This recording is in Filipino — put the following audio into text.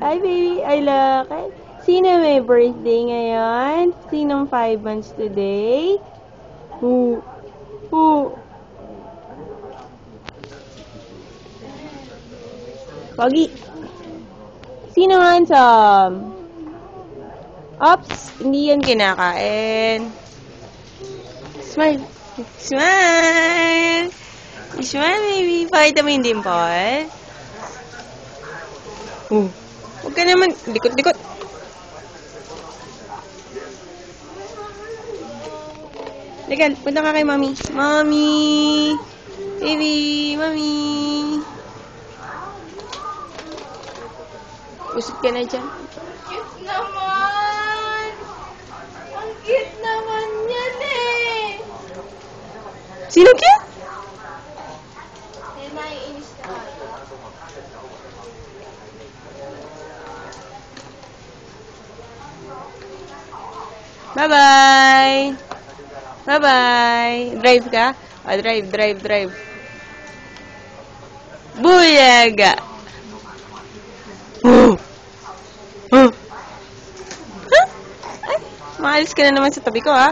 Hi, baby. I look. Sino may birthday ngayon? Sinong 5 months today? Who? Who? Pogi. Sino handsome? Ops, hindi yan kinakain. Smile. Smile. Smile, baby. Pakita mo yung dimple. Huwag ka naman. Likot-likot. Legal, punta ka kay mami. Mami! Baby! Mami! Usap ka na dyan. Cute naman! Ang cute naman yan eh! Sino cute? Eh, naiinis na ako. Bye-bye! Bye-bye! Drive ka? Drive. Buyaga! Huh? Ay, maalis ka na naman sa tabi ko, ha?